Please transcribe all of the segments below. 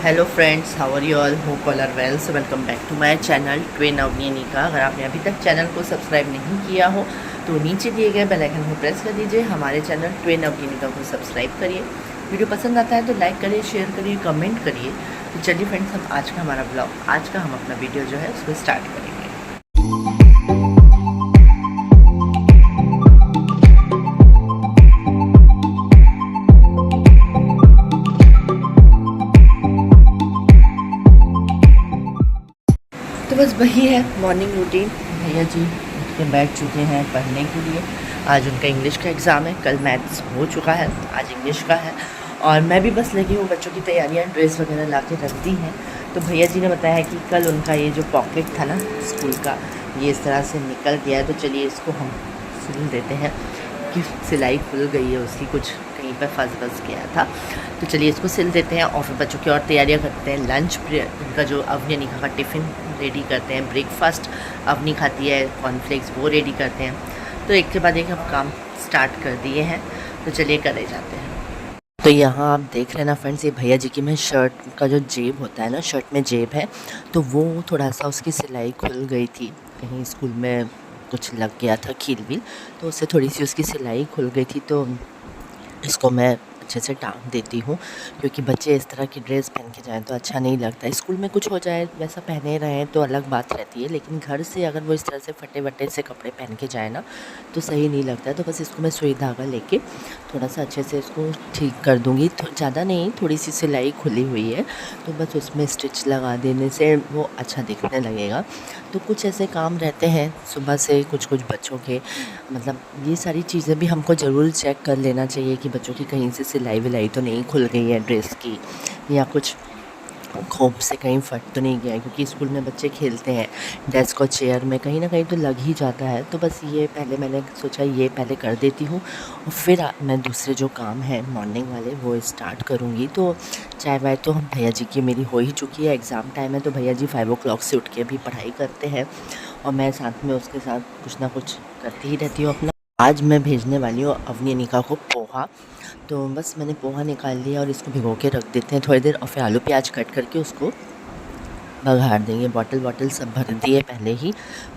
Hello friends, how are you all? Hope all are well. So welcome back to my channel twin Avnika. अगर आपने अभी तक channel को subscribe नहीं किया हो तो नीचे दिए गए बेल आइकन को प्रेस कर दीजिए। हमारे चैनल ट्विन अवनीका को सब्सक्राइब करिए। वीडियो पसंद आता है तो लाइक करिए, शेयर करिए, कमेंट करिए। तो चलिए फ्रेंड्स, हम आज का हमारा ब्लॉग, आज का हम अपना वीडियो जो है उसको स्टार्ट करेंगे। तो बस वही है मॉर्निंग रूटीन। भैया जी उठ के बैठ चुके हैं पढ़ने के लिए। आज उनका इंग्लिश का एग्ज़ाम है, कल मैथ्स हो चुका है, आज इंग्लिश का है। और मैं भी बस लगी हूँ, बच्चों की तैयारियाँ, ड्रेस वगैरह ला के रख दी हैं। तो भैया जी ने बताया कि कल उनका ये जो पॉकेट था ना स्कूल का, ये इस तरह से निकल गया है। तो चलिए इसको हम सिल देते हैं कि सिलाई खुल गई है उसकी, कुछ कहीं पर फंस गया था। तो चलिए इसको सिल देते हैं और फिर बच्चों की और तैयारियां करते हैं। लंच उनका जो अवनी अनिका का टिफ़िन रेडी करते हैं, ब्रेकफास्ट अवनी खाती है, कॉर्नफ्लेक्स वो रेडी करते हैं। तो एक के बाद एक हम काम स्टार्ट कर दिए हैं। तो चलिए करे जाते हैं। तो यहाँ आप देख रहे हैं ना फ्रेंड्स, ये भैया जी की मैं शर्ट का जो जेब होता है ना, शर्ट में जेब है, तो वो थोड़ा सा उसकी सिलाई खुल गई थी, कहीं स्कूल में कुछ लग गया था कील वील, तो उससे थोड़ी सी उसकी सिलाई खुल गई थी। तो इसको मैं अच्छे से टाँग देती हूँ, क्योंकि बच्चे इस तरह की ड्रेस पहन के जाएँ तो अच्छा नहीं लगता है। स्कूल में कुछ हो जाए वैसा पहने रहें तो अलग बात रहती है, लेकिन घर से अगर वो इस तरह से फटे-वटे से कपड़े पहन के जाए ना तो सही नहीं लगता है। तो बस इसको मैं सुई धागा लेके थोड़ा सा अच्छे से इसको ठीक कर दूँगी। ज़्यादा नहीं, थोड़ी सी सिलाई खुली हुई है तो बस उसमें स्टिच लगा देने से वो अच्छा दिखने लगेगा। तो कुछ ऐसे काम रहते हैं सुबह से, कुछ बच्चों के, मतलब ये सारी चीज़ें भी हमको ज़रूर चेक कर लेना चाहिए कि बच्चों की कहीं से सिलाई विलाई तो नहीं खुल गई है ड्रेस की, या कुछ खोप से कहीं फट तो नहीं गया है, क्योंकि स्कूल में बच्चे खेलते हैं डेस्क और चेयर में, कहीं ना कहीं तो लग ही जाता है। तो बस ये पहले मैंने सोचा ये पहले कर देती हूँ और फिर मैं दूसरे जो काम हैं मॉर्निंग वाले वो स्टार्ट करूँगी। तो चाय वाय तो हम भैया जी की मेरी हो ही चुकी है, एग्ज़ाम टाइम है तो भैया जी 5 o'clock से उठ के भी पढ़ाई करते हैं और मैं साथ में उसके साथ कुछ ना कुछ करती ही रहती हूँ अपना। आज मैं भेजने वाली हूँ अवनी अनिका को पोहा। तो बस मैंने पोहा निकाल लिया और इसको भिगो के रख देते हैं थोड़ी देर, और फिर आलू प्याज कट करके उसको बघार देंगे। बॉटल सब भर दिए पहले ही।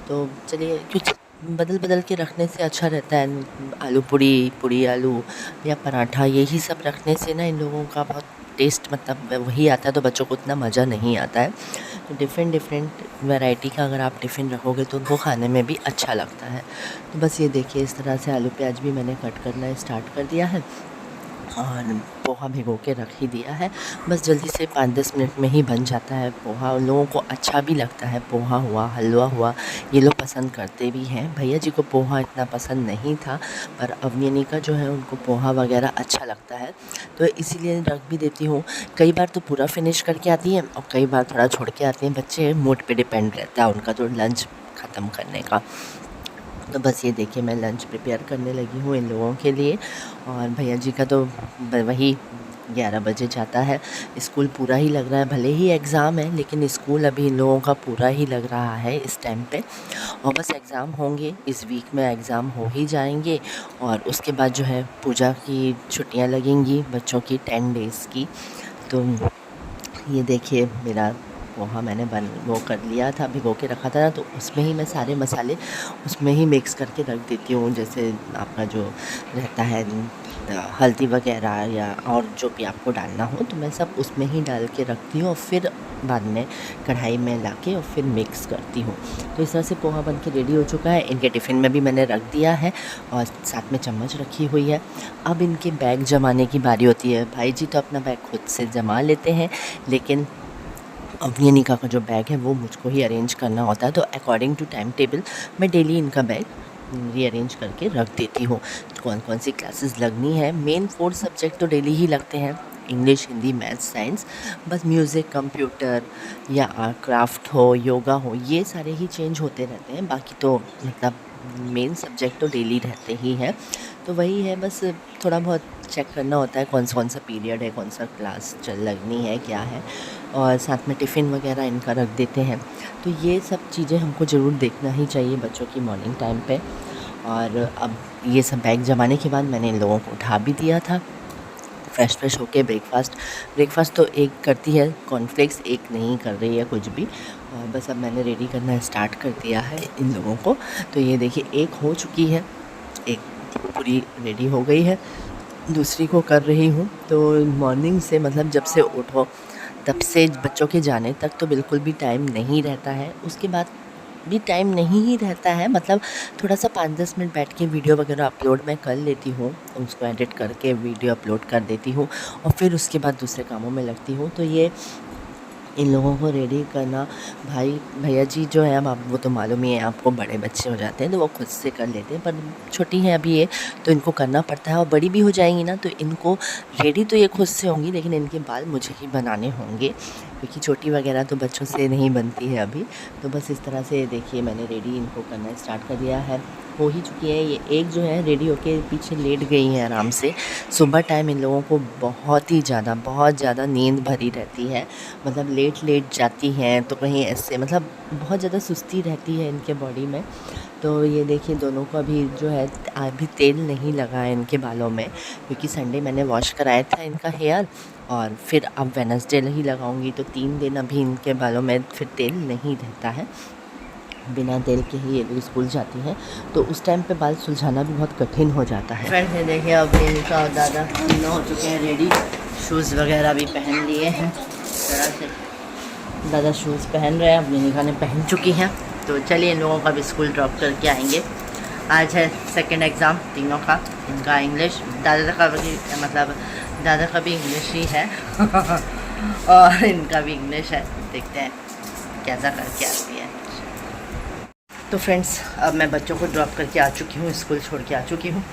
तो चलिए, कुछ बदल बदल के रखने से अच्छा रहता है। आलू पूड़ी आलू या पराठा, यही सब रखने से ना इन लोगों का बहुत टेस्ट मतलब वही आता है, तो बच्चों को उतना मज़ा नहीं आता है। तो डिफ़रेंट वैरायटी का अगर आप टिफ़िन रखोगे तो उनको खाने में भी अच्छा लगता है। तो बस ये देखिए, इस तरह से आलू प्याज भी मैंने कट करना स्टार्ट कर दिया है और पोहा भिगो के रख ही दिया है। बस जल्दी से 5-10 मिनट में ही बन जाता है पोहा। उन लोगों को अच्छा भी लगता है, पोहा हुआ, हलवा हुआ, ये लोग पसंद करते भी हैं। भैया जी को पोहा इतना पसंद नहीं था, पर अवनी अनिका जो है उनको पोहा वगैरह अच्छा लगता है, तो इसीलिए रख भी देती हूँ। कई बार तो पूरा फिनिश करके आती हैं और कई बार थोड़ा छोड़ के आती हैं। बच्चे मूड पे डिपेंड रहता है उनका तो लंच ख़त्म करने का। तो बस ये देखिए, मैं लंच प्रिपेयर करने लगी हूँ इन लोगों के लिए। और भैया जी का तो वही 11 बजे जाता है। स्कूल पूरा ही लग रहा है, भले ही एग्ज़ाम है लेकिन स्कूल अभी इन लोगों का पूरा ही लग रहा है इस टाइम पे। और बस एग्ज़ाम होंगे, इस वीक में एग्ज़ाम हो ही जाएंगे और उसके बाद जो है पूजा की छुट्टियां लगेंगी बच्चों की 10 डेज़ की। तो ये देखिए, मेरा पोहा मैंने वो कर लिया था, भिगो के रखा था ना, तो उसमें ही मैं सारे मसाले उसमें ही मिक्स करके रख देती हूँ। जैसे आपका जो रहता है हल्दी वगैरह या और जो भी आपको डालना हो, तो मैं सब उसमें ही डाल के रखती हूँ और फिर बाद में कढ़ाई में ला के और फिर मिक्स करती हूँ। तो इस तरह से पोहा बन के रेडी हो चुका है। इनके टिफ़िन में भी मैंने रख दिया है और साथ में चम्मच रखी हुई है। अब इनके बैग जमाने की बारी होती है। भाई जी तो अपना बैग खुद से जमा लेते हैं, लेकिन अवनी अनिका का जो बैग है वो मुझको ही अरेंज करना होता है। तो अकॉर्डिंग टू टाइम टेबल मैं डेली इनका बैग रीअरेंज करके रख देती हूँ। कौन कौन सी क्लासेस लगनी है, मेन 4 सब्जेक्ट तो डेली ही लगते हैं, इंग्लिश, हिंदी, मैथ्स, साइंस। बस म्यूज़िक, कंप्यूटर या क्राफ्ट हो, योगा हो, ये सारे ही चेंज होते रहते हैं। बाकी तो मतलब मेन सब्जेक्ट तो डेली रहते ही हैं। तो वही है, बस थोड़ा बहुत चेक करना होता है कौन सा पीरियड है, कौन सा क्लास चल लगनी है, क्या है। और साथ में टिफ़िन वगैरह इनका रख देते हैं। तो ये सब चीज़ें हमको ज़रूर देखना ही चाहिए बच्चों की मॉर्निंग टाइम पे। और अब ये सब बैग जमाने के बाद मैंने इन लोगों को उठा भी दिया था। फ्रेश होके ब्रेकफास्ट तो एक करती है कॉर्नफ्लेक्स, एक नहीं कर रही है कुछ भी। और बस अब मैंने रेडी करना स्टार्ट कर दिया है इन लोगों को। तो ये देखिए एक हो चुकी है, एक पूरी रेडी हो गई है, दूसरी को कर रही हूँ। तो मॉर्निंग से मतलब जब से उठो तब से बच्चों के जाने तक तो बिल्कुल भी टाइम नहीं रहता है, उसके बाद भी टाइम नहीं ही रहता है। मतलब थोड़ा सा 5-10 मिनट बैठ के वीडियो वगैरह अपलोड मैं कर लेती हूँ, उसको एडिट करके वीडियो अपलोड कर देती हूँ और फिर उसके बाद दूसरे कामों में लगती हूँ। तो ये इन लोगों को रेडी करना, भैया जी जो है, अब आप वो तो मालूम ही है आपको, बड़े बच्चे हो जाते हैं तो वो खुद से कर लेते हैं, पर छोटी हैं अभी ये, तो इनको करना पड़ता है। और बड़ी भी हो जाएंगी ना तो इनको रेडी तो ये खुद से होंगी, लेकिन इनके बाल मुझे ही बनाने होंगे, क्योंकि चोटी वगैरह तो बच्चों से नहीं बनती है अभी। तो बस इस तरह से देखिए मैंने रेडी इनको करना स्टार्ट कर दिया है, हो ही चुकी है। ये एक जो है रेडी होके पीछे लेट गई हैं आराम से। सुबह टाइम इन लोगों को बहुत ज़्यादा नींद भरी रहती है, मतलब लेट जाती हैं तो कहीं ऐसे, मतलब बहुत ज़्यादा सुस्ती रहती है इनके बॉडी में। तो ये देखिए दोनों को अभी जो है अभी तेल नहीं लगा है इनके बालों में, क्योंकि संडे मैंने वॉश कराया था इनका हेयर, और फिर अब वेडनेसडे ही लगाऊंगी। तो 3 दिन अभी इनके बालों में फिर तेल नहीं रहता है, बिना तेल के ही ये लोग स्कूल जाती हैं, तो उस टाइम पे बाल सुलझाना भी बहुत कठिन हो जाता है। फ्रेंड्स ये देखिए अब इनका और दादा दोनों हो चुके हैं रेडी, शूज़ वगैरह भी पहन लिए हैं। तरह से दादा शूज़ पहन रहे हैं, अपनी निगाह ने पहन चुकी हैं। तो चलिए इन लोगों का भी स्कूल ड्रॉप करके आएंगे। आज है सेकंड एग्ज़ाम तीनों का, इनका इंग्लिश, दादा का भी मतलब दादा का भी इंग्लिश ही है और इनका भी इंग्लिश है। देखते हैं कैसा करके आती है। तो फ्रेंड्स अब मैं बच्चों को ड्रॉप करके आ चुकी हूँ, स्कूल छोड़ के आ चुकी हूँ।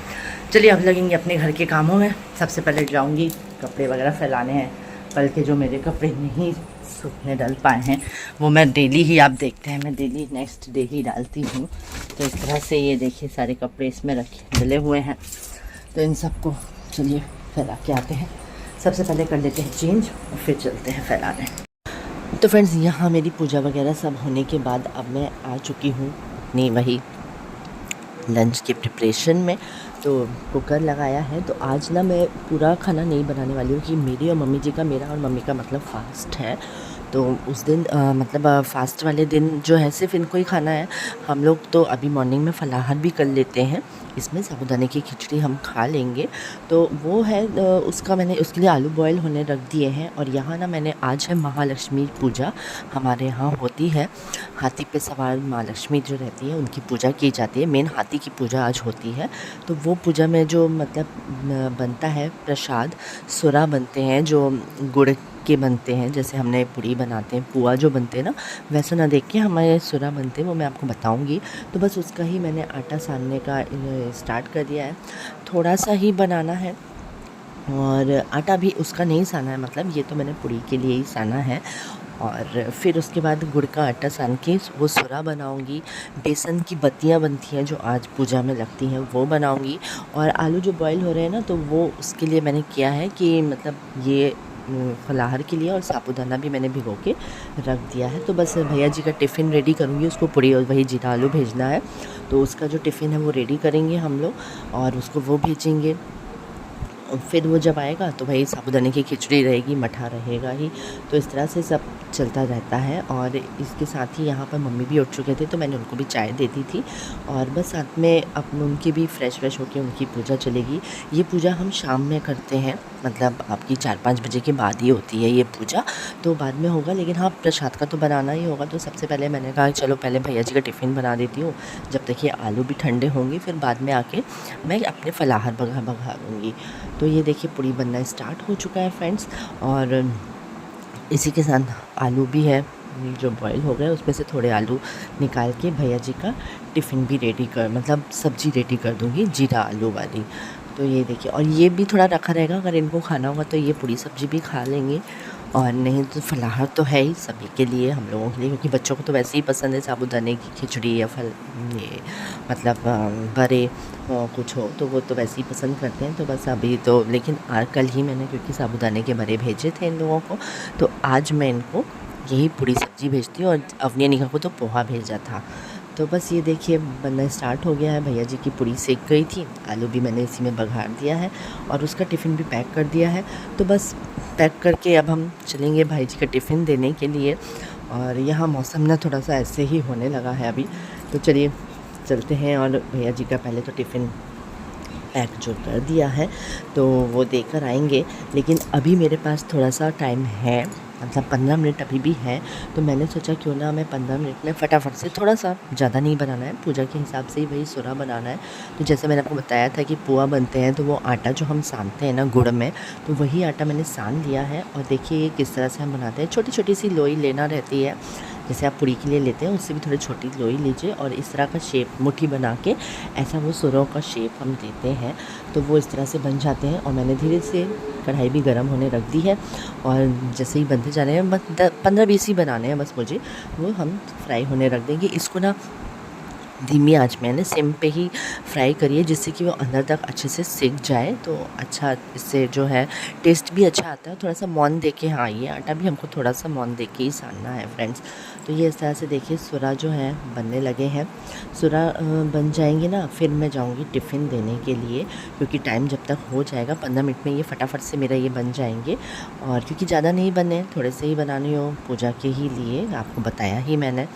चलिए अब लगेंगे अपने घर के कामों में। सबसे पहले जाऊँगी कपड़े वगैरह फैलाने हैं, कल के जो मेरे कपड़े नहीं सूखने डल पाए हैं वो मैं डेली ही, आप देखते हैं मैं डेली नेक्स्ट डे ही डालती हूँ। तो इस तरह से ये देखिए सारे कपड़े इसमें रखे डले हुए हैं, तो इन सबको चलिए फैला के आते हैं। सबसे पहले कर लेते हैं चेंज और फिर चलते हैं फैलाने। तो फ्रेंड्स यहाँ मेरी पूजा वगैरह सब होने के बाद अब मैं आ चुकी हूँ अपनी वही लंच के प्रिपरेशन में। तो कुकर लगाया है, तो आज ना मैं पूरा खाना नहीं बनाने वाली हूँ कि मेरी और मम्मी जी का, मेरा और मम्मी का मतलब फ़ास्ट है। तो उस दिन मतलब फ़ास्ट वाले दिन जो है सिर्फ इनको ही खाना है। हम लोग तो अभी मॉर्निंग में फलाहार भी कर लेते हैं, इसमें साबूदाने की खिचड़ी हम खा लेंगे। तो वो है उसका मैंने उसके लिए आलू बॉयल होने रख दिए हैं। और यहाँ ना मैंने आज है महालक्ष्मी पूजा हमारे यहाँ होती है, हाथी पे सवार माँ लक्ष्मी जो रहती है उनकी पूजा की जाती है। मेन हाथी की पूजा आज होती है। तो वो पूजा में जो मतलब बनता है प्रसाद, सुरा बनते हैं जो गुड़ के बनते हैं, जैसे हमने पूड़ी बनाते हैं, पुआ जो बनते हैं ना, वैसा ना देख के हमारे सुरा बनते हैं, वो मैं आपको बताऊंगी। तो बस उसका ही मैंने आटा सानने का स्टार्ट कर दिया है। थोड़ा सा ही बनाना है और आटा भी उसका नहीं साना है, मतलब ये तो मैंने पूड़ी के लिए ही साना है। और फिर उसके बाद गुड़ का आटा सान के वो सुरा बनाऊंगी। बेसन की बत्तियां बनती हैं जो आज पूजा में लगती हैं वो बनाऊंगी। और आलू जो बॉईल हो रहे हैं ना, तो वो उसके लिए मैंने किया है कि मतलब ये फलाहार के लिए, और साबूदाना भी मैंने भिगो के रख दिया है। तो बस भैया जी का टिफ़िन रेडी करूँगी, उसको पूड़ी और वही जीरा आलू भेजना है, तो उसका जो टिफ़िन है वो रेडी करेंगे हम लोग और उसको वो भेजेंगे। फिर वो जब आएगा तो भाई साबूदाने की खिचड़ी रहेगी, मठा रहेगा ही। तो इस तरह से सब चलता रहता है। और इसके साथ ही यहाँ पर मम्मी भी उठ चुके थे, तो मैंने उनको भी चाय दे दी थी। और बस साथ में अपने उनकी भी फ्रेश होकर उनकी पूजा चलेगी। ये पूजा हम शाम में करते हैं, मतलब आपकी 4-5 बजे के बाद ही होती है ये पूजा, तो बाद में होगा। लेकिन हाँ प्रसाद का तो बनाना ही होगा। तो सबसे पहले मैंने कहा चलो पहले भैया जी का टिफ़िन बना देती हूँ, जब तक ये आलू भी ठंडे होंगे, फिर बाद में आके मैं अपने फलाहार बघारूँगी। तो ये देखिए पूड़ी बनना स्टार्ट हो चुका है फ्रेंड्स। और इसी के साथ आलू भी है जो बॉईल हो गए, उसमें से थोड़े आलू निकाल के भैया जी का टिफ़िन भी रेडी कर, मतलब सब्ज़ी रेडी कर दूँगी जीरा आलू वाली। तो ये देखिए, और ये भी थोड़ा रखा रहेगा, अगर इनको खाना होगा तो ये पूरी सब्ज़ी भी खा लेंगे। और नहीं तो फलाहार तो है ही सभी के लिए, हम लोगों के लिए, क्योंकि बच्चों को तो वैसे ही पसंद है साबूदाने की खिचड़ी या फल ये मतलब बड़े कुछ हो तो वो तो वैसे ही पसंद करते हैं। तो बस अभी तो, लेकिन कल ही मैंने क्योंकि साबूदाने के बड़े भेजे थे इन लोगों को, तो आज मैं इनको यही पूरी सब्ज़ी भेजती हूँ। और अवनी निका को तो पोहा भेजा था। तो बस ये देखिए बनना स्टार्ट हो गया है। भैया जी की पूरी सेक गई थी, आलू भी मैंने इसी में बघार दिया है और उसका टिफ़िन भी पैक कर दिया है। तो बस पैक करके अब हम चलेंगे भाई जी का टिफ़िन देने के लिए। और यहाँ मौसम ना थोड़ा सा ऐसे ही होने लगा है अभी, तो चलिए चलते हैं। और भैया जी का पहले तो टिफ़िन पैक जो कर दिया है तो वो देकर आएंगे, लेकिन अभी मेरे पास थोड़ा सा टाइम है, मतलब 15 मिनट अभी भी है। तो मैंने सोचा क्यों ना मैं 15 मिनट में फटाफट से, थोड़ा सा ज़्यादा नहीं बनाना है, पूजा के हिसाब से ही वही सूरा बनाना है। तो जैसे मैंने आपको बताया था कि पोहा बनते हैं तो वो आटा जो हम सानते हैं ना गुड़ में, तो वही आटा मैंने सान लिया है। और देखिए ये किस तरह से हम बनाते हैं, छोटी छोटी सी लोई लेना रहती है, जैसे आप पूड़ी के लिए लेते हैं उससे भी थोड़ी छोटी लोई लीजिए और इस तरह का शेप मुट्ठी बना के ऐसा वो सुरों का शेप हम देते हैं, तो वो इस तरह से बन जाते हैं। और मैंने धीरे से कढ़ाई भी गर्म होने रख दी है और जैसे ही बनते जा रहे हैं, बस 15-20 ही बनाने हैं बस मुझे, वो हम फ्राई होने रख देंगे। इसको ना धीमी आंच में ना सिम पे ही फ्राई करिए, जिससे कि वो अंदर तक अच्छे से सिक जाए, तो अच्छा इससे जो है टेस्ट भी अच्छा आता है। थोड़ा सा मौन दे के, हाँ ये आटा भी हमको थोड़ा सा मौन दे के ही सानना है फ्रेंड्स। तो ये इस तरह से देखिए सुरा जो है बनने लगे हैं। सुरा बन जाएंगे ना, फिर मैं जाऊंगी टिफ़िन देने के लिए, क्योंकि टाइम जब तक हो जाएगा 15 मिनट में ये फटाफट से मेरा ये बन जाएंगे। और क्योंकि ज़्यादा नहीं बने, थोड़े से ही बनानी हो पूजा के ही लिए, आपको बताया ही मैंने।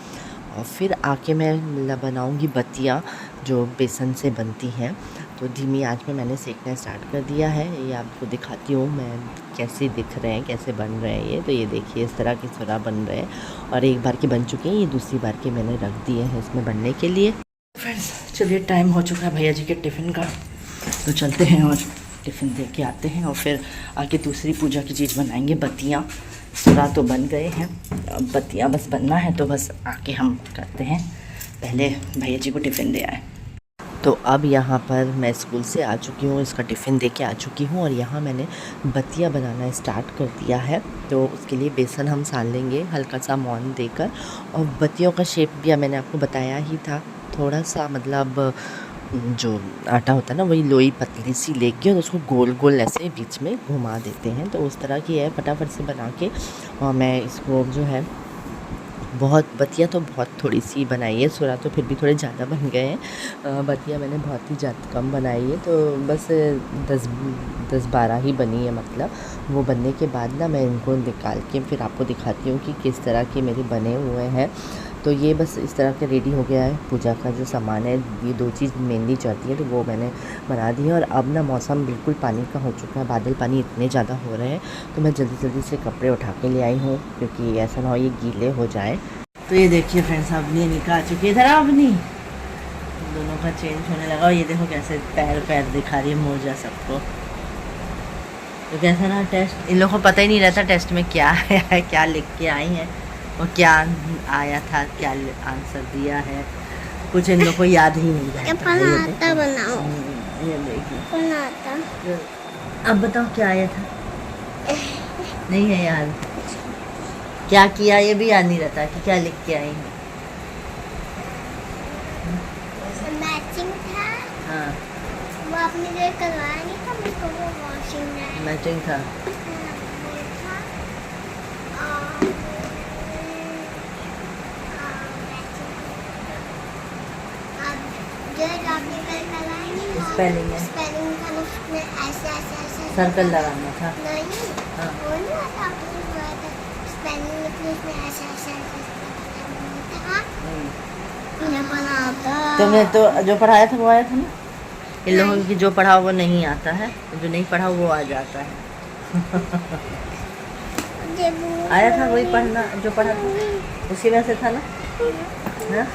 और फिर आके मैं बनाऊंगी बत्तियाँ जो बेसन से बनती हैं। तो धीमी आंच में मैंने सेकना स्टार्ट कर दिया है। ये आपको दिखाती हूँ मैं कैसे दिख रहे हैं, कैसे बन रहे हैं ये। तो ये देखिए इस तरह के सुरा बन रहे हैं और एक बार के बन चुके हैं, ये दूसरी बार के मैंने रख दिए हैं इसमें बनने के लिए। फ्रेंड्स चलिए टाइम हो चुका है भैया जी के टिफ़िन का, तो चलते हैं और टिफ़िन दे के आते हैं और फिर आके दूसरी पूजा की चीज़ बनाएंगे, बत्तियाँ। सुरा तो बन गए हैं, अब बत्तियाँ बस बनना है, तो बस आके हम करते हैं। पहले भैया जी को टिफ़िन दे आए। तो अब यहाँ पर मैं स्कूल से आ चुकी हूँ, इसका टिफ़िन दे के आ चुकी हूँ और यहाँ मैंने बत्तियाँ बनाना स्टार्ट कर दिया है। तो उसके लिए बेसन हम सान लेंगे हल्का सा मौन देकर, और बत्तियों का शेप भी मैंने आपको बताया ही था, थोड़ा सा मतलब जो आटा होता है ना वही लोई पतली सी लेके और उसको गोल गोल ऐसे बीच में घुमा देते हैं। तो उस तरह की है, फटाफट से बना के। और मैं इसको जो है बहुत, बत्तियाँ तो बहुत थोड़ी सी बनाई है, सुरा तो फिर भी थोड़े ज़्यादा बन गए हैं। बत्तियाँ मैंने बहुत ही ज़्यादा कम बनाई है, तो बस 10-12 ही बनी है। मतलब वो बनने के बाद ना मैं इनको निकाल के फिर आपको दिखाती हूँ कि किस तरह के मेरे बने हुए हैं। तो ये बस इस तरह के रेडी हो गया है। पूजा का जो सामान है, ये 2 चीज़ मेनली चाहती है, तो वो मैंने बना दी है। और अब ना मौसम बिल्कुल पानी का हो चुका है, बादल पानी इतने ज़्यादा हो रहे हैं, तो मैं जल्दी जल्दी से कपड़े उठा के ले आई हूँ, क्योंकि ऐसा ना हो ये गीले हो जाए। तो ये देखिए फ्रेंड्स, अवनी निकाल चुकी है, इधर आओ अवनी। दोनों का चेंज होने लगा और ये देखो कैसे पैर पैर दिखा रही है मोजा सबको। तो कैसा ना टेस्ट, इन लोगों को पता ही नहीं रहता टेस्ट में क्या आया है, क्या लिख के आई हैं और क्या आया था, क्या आंसर दिया है, कुछ इन लोगों को याद ही नहीं रहता। ये देखिए, अब बताओ क्या आया था, नहीं है याद, क्या किया ये भी याद नहीं रहता कि क्या लिख के आई है। मैचिंग था। हाँ वो आपने जो करवाया नहीं था मुझको, वो वॉशिंग में मैचिंग था। स्पेलिंग है, स्पेलिंग था उसमें ऐसे ऐसे ऐसे सर्कल लगाना था। नहीं, हाँ वो नहीं आता, आपने बोला था स्पेलिंग लिखने उसमें ऐसे ऐसे था, मुझे बनाता। तुमने तो जो पढ़ाया था वो आया था ना। इन लोगों की जो पढ़ा वो नहीं आता है, जो नहीं पढ़ा वो आ जाता है। आया था वही पढ़ना, जो पढ़ा था उसी में से था ना। हाँ?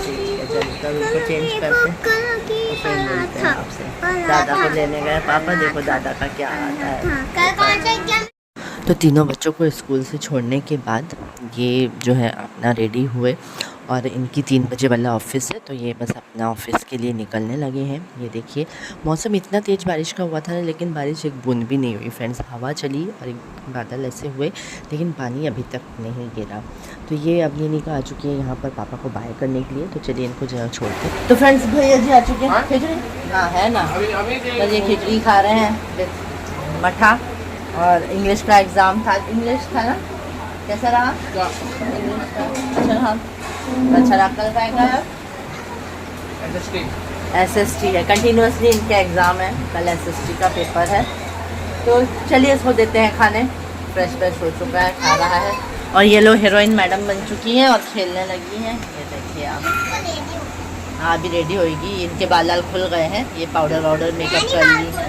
ठीक है, चलो तब इसको चेंज करते और फिर मिलते हैं आपसे। दादा को लेने गए पापा, देखो दादा का क्या आता है। तो तीनों बच्चों को स्कूल से छोड़ने के बाद ये जो है अपना रेडी हुए और इनकी 3 बजे वाला ऑफिस है, तो ये बस अपना ऑफिस के लिए निकलने लगे हैं। ये देखिए मौसम इतना तेज़ बारिश का हुआ था ना, लेकिन बारिश एक बूंद भी नहीं हुई फ्रेंड्स। हवा चली और एक बादल ऐसे हुए, लेकिन पानी अभी तक नहीं गिरा। तो ये अब निका आ चुकी है यहाँ पर पापा को बाय करने के लिए, तो चलिए इनको जगह छोड़ते। तो फ्रेंड्स भैया जी आ चुके हैं। खिचड़ी हाँ है ना, तो ये खिचड़ी खा रहे हैं, मठा। और इंग्लिश का एग्ज़ाम था, इंग्लिश था ना, कैसा रहा इंग्लिश का? अच्छा रहा। अच्छा रहा। कल का है SST है, कंटिन्यूसली इनके एग्ज़ाम है, कल SST का पेपर है। तो चलिए इसको देते हैं खाने। फ्रेश हो चुका है, खा रहा है। और ये लो हीरोइन मैडम बन चुकी हैं और खेलने लगी हैं। ये देखिए आप। हाँ अभी रेडी होएगी, इनके बाल लाल खुल गए हैं, ये पाउडर वाउडर मेकअप कर ली है,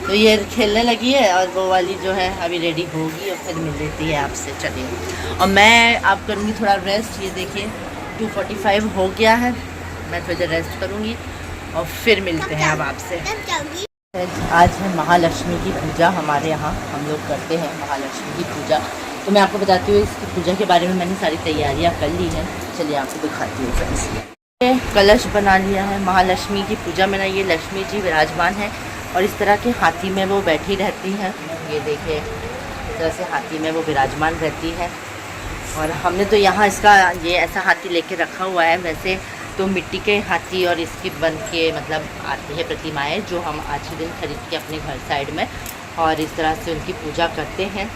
तो ये खेलने लगी है। और वो वाली जो है अभी रेडी होगी और फिर मिल लेती है आपसे। चलिए और मैं आप करूँगी थोड़ा रेस्ट। ये देखिए 2:45 हो गया है, मैं थोड़ी देर रेस्ट करूँगी और फिर मिलते हैं अब आपसे। आज है महालक्ष्मी की पूजा हमारे यहाँ, हम लोग करते हैं महालक्ष्मी की पूजा। तो मैं आपको बताती हूँ इसकी पूजा के बारे में, मैंने सारी तैयारियाँ कर ली हैं। चलिए आपको दिखाती हूँ फ्रेंड्स। कलश बना लिया है महालक्ष्मी की पूजा में ना, ये लक्ष्मी जी विराजमान है और इस तरह के हाथी में वो बैठी रहती हैं। ये देखिए इस तरह से हाथी में वो विराजमान रहती है। और हमने तो यहाँ इसका ये ऐसा हाथी लेके रखा हुआ है। वैसे तो मिट्टी के हाथी और इसकी बन के मतलब आती है प्रतिमाएं, जो हम आज के दिन खरीद के अपने घर साइड में और इस तरह से उनकी पूजा करते हैं।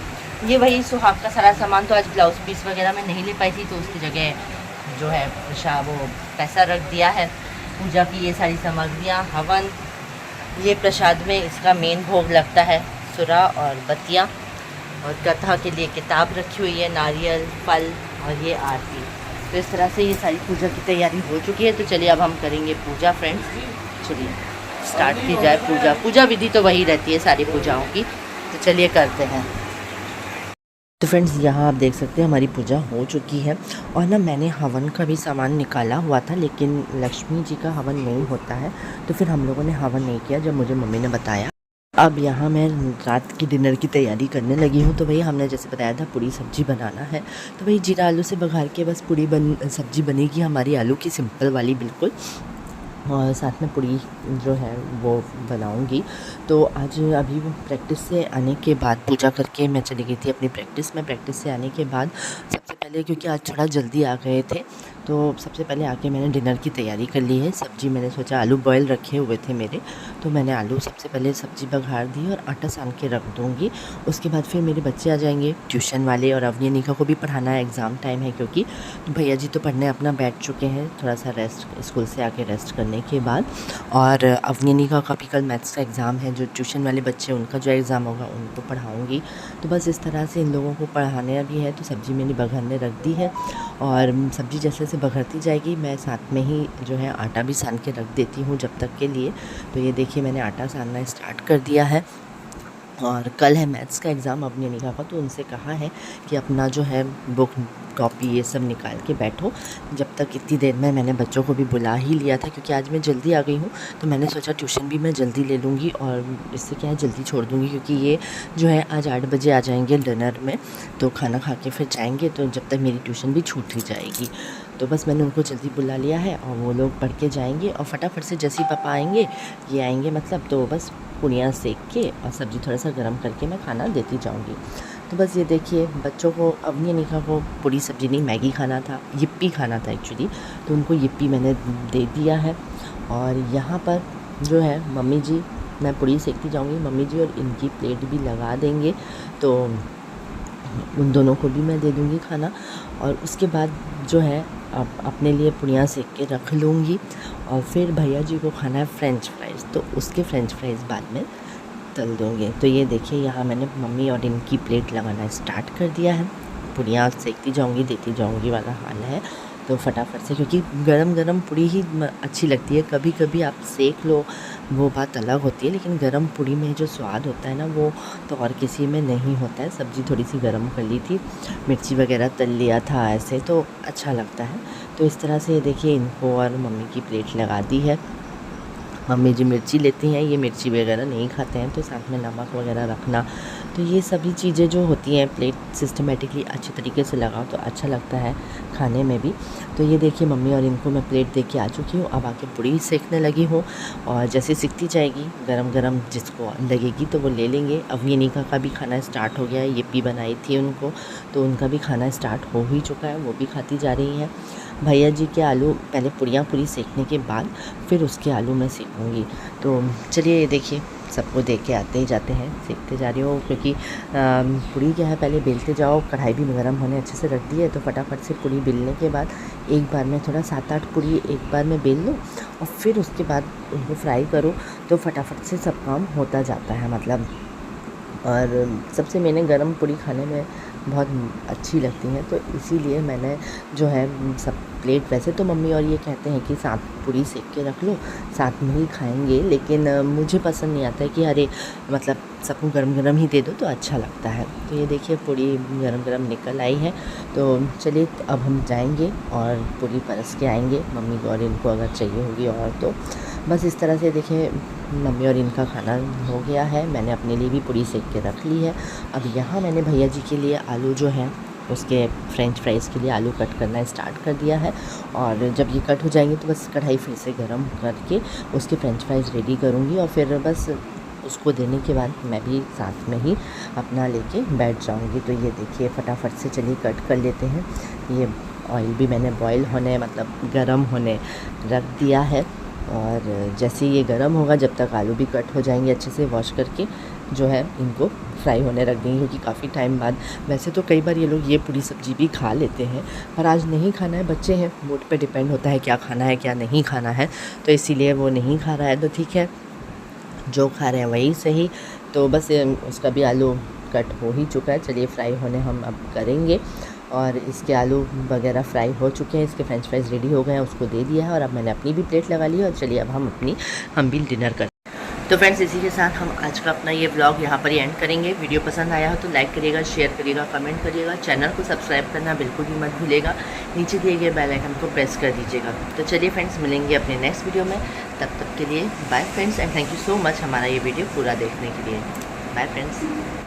ये वही सुहाग का सारा सामान तो आज ब्लाउज पीस वगैरह में नहीं ले पाई थी, तो उसकी जगह जो है वो पैसा रख दिया है। पूजा की ये सारी सामग्रियाँ, हवन, ये प्रसाद में इसका मेन भोग लगता है, सुरा और बतिया, और कथा के लिए किताब रखी हुई है, नारियल, फल और ये आरती। तो इस तरह से ये सारी पूजा की तैयारी हो चुकी है। तो चलिए अब हम करेंगे पूजा फ्रेंड्स। चलिए स्टार्ट की जाए पूजा। पूजा विधि तो वही रहती है सारी पूजाओं की, तो चलिए करते हैं। तो फ्रेंड्स यहाँ आप देख सकते हैं हमारी पूजा हो चुकी है। और ना मैंने हवन का भी सामान निकाला हुआ था, लेकिन लक्ष्मी जी का हवन नहीं होता है, तो फिर हम लोगों ने हवन नहीं किया जब मुझे मम्मी ने बताया। अब यहाँ मैं रात की डिनर की तैयारी करने लगी हूँ। तो भाई हमने जैसे बताया था पूरी सब्जी बनाना है, तो भाई जीरा आलू से बघार के बस पूरी सब्जी बनेगी हमारी, आलू की सिंपल वाली बिल्कुल। और साथ में पूरी जो है वो बनाऊंगी। तो आज अभी प्रैक्टिस से आने के बाद पूजा करके मैं चली गई थी अपनी प्रैक्टिस में। प्रैक्टिस से आने के बाद सबसे पहले, क्योंकि आज थोड़ा जल्दी आ गए थे, तो सबसे पहले आके मैंने डिनर की तैयारी कर ली है। सब्ज़ी मैंने सोचा, आलू बॉयल रखे हुए थे मेरे, तो मैंने आलू सबसे पहले सब्ज़ी बघार दी और आटा सान के रख दूँगी। उसके बाद फिर मेरे बच्चे आ जाएंगे ट्यूशन वाले, और अवनी निका को भी पढ़ाना है, एग्ज़ाम टाइम है क्योंकि। तो भैया जी तो पढ़ने अपना बैठ चुके हैं, थोड़ा सा रेस्ट, स्कूल से आके रेस्ट करने के बाद। और अवनी निका का भी कल मैथ्स का एग्ज़ाम है, जो ट्यूशन वाले बच्चे उनका जो एग्ज़ाम होगा उनको पढ़ाऊँगी। तो बस इस तरह से इन लोगों को पढ़ाने भी है। तो सब्ज़ी मैंने बघारने रख दी है, और सब्ज़ी जैसे जैसे बघरती जाएगी मैं साथ में ही जो है आटा भी सान के रख देती हूँ जब तक के लिए। तो ये देखिए मैंने आटा सानना स्टार्ट कर दिया है। और कल है मैथ्स का एग्ज़ाम अपनी निगाह का, तो उनसे कहा है कि अपना जो है बुक कॉपी ये सब निकाल के बैठो। जब तक इतनी देर में मैंने बच्चों को भी बुला ही लिया था, क्योंकि आज मैं जल्दी आ गई हूँ, तो मैंने सोचा ट्यूशन भी मैं जल्दी ले लूँगी और इससे क्या है जल्दी छोड़ दूँगी, क्योंकि ये जो है आज 8 बजे आ जाएंगे डिनर में, तो खाना खा के फिर जाएंगे, तो जब तक मेरी ट्यूशन भी छूट ही जाएगी। तो बस मैंने उनको जल्दी बुला लिया है और वो लोग पढ़ के जाएंगे, और फटाफट से जैसे ही पापा आएंगे, ये आएंगे मतलब, तो बस पूड़ियाँ सेक के और सब्ज़ी थोड़ा सा गर्म करके मैं खाना देती जाऊँगी। तो बस ये देखिए बच्चों को, अवनी निका को पूरी सब्ज़ी नहीं मैगी खाना था, यिप्पी खाना था एक्चुअली, तो उनको यिप्पी मैंने दे दिया है। और यहाँ पर जो है मम्मी जी, मैं पूड़ी सेकती जाऊँगी, मम्मी जी और इनकी प्लेट भी लगा देंगे, तो उन दोनों को भी मैं दे दूँगी खाना। और उसके बाद जो है अब अपने लिए पूड़ियाँ सेक के रख लूँगी, और फिर भैया जी को खाना है फ्रेंच फ्राइज़, तो उसके फ्रेंच फ्राइज़ बाद में तल दूँगी। तो ये देखिए यहाँ मैंने मम्मी और इनकी प्लेट लगाना स्टार्ट कर दिया है, पूड़ियाँ सेकती जाऊँगी देती जाऊँगी वाला हाल है। तो फटाफट से, क्योंकि गरम गरम पूड़ी ही अच्छी लगती है, कभी कभी आप सेक लो वो बात अलग होती है, लेकिन गरम पूड़ी में जो स्वाद होता है ना, वो तो और किसी में नहीं होता है। सब्ज़ी थोड़ी सी गरम कर ली थी, मिर्ची वगैरह तल लिया था ऐसे, तो अच्छा लगता है। तो इस तरह से देखिए इनको और मम्मी की प्लेट लगा दी है। मम्मी जी मिर्ची लेती हैं, ये मिर्ची वगैरह नहीं खाते हैं, तो साथ में नमक वगैरह रखना, तो ये सभी चीज़ें जो होती हैं प्लेट सिस्टमेटिकली अच्छे तरीके से लगाओ तो अच्छा लगता है खाने में भी। तो ये देखिए मम्मी और इनको मैं प्लेट दे के आ चुकी हूँ, अब आके पूड़ी सेकने लगी हूँ, और जैसे सिकती जाएगी गरम गरम जिसको लगेगी तो वो ले लेंगे। अवनी निका का भी खाना स्टार्ट हो गया है, यिप्पी बनाई थी उनको, तो उनका भी खाना स्टार्ट हो ही चुका है, वो भी खाती जा रही हैं। भैया जी के आलू पहले पूड़ियाँ पूरी सेकने के बाद फिर उसके आलू मैं सेकूँगी। तो चलिए ये देखिए सबको दे के आते ही जाते हैं। सीखते जा रही हूँ क्योंकि पूड़ी क्या है, पहले बेलते जाओ, कढ़ाई भी गर्म होने अच्छे से रख दी है, तो फटाफट से पूड़ी बेलने के बाद एक बार में थोड़ा 7-8 पूड़ी एक बार में बेल लो और फिर उसके बाद उनको फ्राई करो, तो फटाफट से सब काम होता जाता है मतलब। और सबसे मैंने गरम पूड़ी खाने में बहुत अच्छी लगती हैं, तो इसीलिए मैंने जो है सब प्लेट, वैसे तो मम्मी और ये कहते हैं कि साथ पूड़ी सेक के रख लो, साथ में ही खाएंगे, लेकिन मुझे पसंद नहीं आता है कि अरे मतलब सबको गरम गरम ही दे दो तो अच्छा लगता है। तो ये देखिए पूड़ी गरम गरम निकल आई है, तो चलिए अब हम जाएंगे और पूड़ी परस के आएंगे मम्मी को, और इनको अगर चाहिए होगी और तो बस इस तरह से देखिए मम्मी और इनका खाना हो गया है। मैंने अपने लिए भी पूड़ी सेक के रख ली है। अब यहाँ मैंने भैया जी के लिए आलू जो है उसके फ्रेंच फ्राइज़ के लिए आलू कट करना स्टार्ट कर दिया है, और जब ये कट हो जाएंगे तो बस कढ़ाई फिर से गर्म करके उसके फ्रेंच फ्राइज़ रेडी करूँगी, और फिर बस उसको देने के बाद मैं भी साथ में ही अपना लेके बैठ जाऊँगी। तो ये देखिए फटाफट से चलिए कट कर लेते हैं। ये ऑयल भी मैंने बॉयल होने मतलब गर्म होने रख दिया है, और जैसे ये गर्म होगा जब तक आलू भी कट हो जाएंगे अच्छे से, वॉश करके जो है इनको फ्राई होने रख देंगे, क्योंकि काफ़ी टाइम बाद, वैसे तो कई बार ये लोग ये पूरी सब्ज़ी भी खा लेते हैं, पर आज नहीं खाना है, बच्चे हैं, मूड पे डिपेंड होता है क्या खाना है क्या नहीं खाना है, तो इसीलिए वो नहीं खा रहा है, तो ठीक है जो खा रहे हैं वही सही। तो बस उसका भी आलू कट हो ही चुका है, चलिए फ्राई होने हम अब करेंगे। और इसके आलू वगैरह फ्राई हो चुके हैं, इसके फ्रेंच फ्राइज़ रेडी हो गए हैं, उसको दे दिया है, और अब मैंने अपनी भी प्लेट लगा ली है, और चलिए अब हम भी डिनर करते हैं। तो फ्रेंड्स इसी के साथ हम आज का अपना ये व्लॉग यहाँ पर ही एंड करेंगे। वीडियो पसंद आया हो तो लाइक करिएगा, शेयर करिएगा, कमेंट करिएगा, चैनल को सब्सक्राइब करना बिल्कुल भी मत भूलिएगा, नीचे दिए गए बेल आइकन को प्रेस कर दीजिएगा। तो चलिए फ्रेंड्स मिलेंगे अपने नेक्स्ट वीडियो में, तब तक के लिए bye friends, and thank you so much हमारा ये वीडियो पूरा देखने के लिए। Bye friends.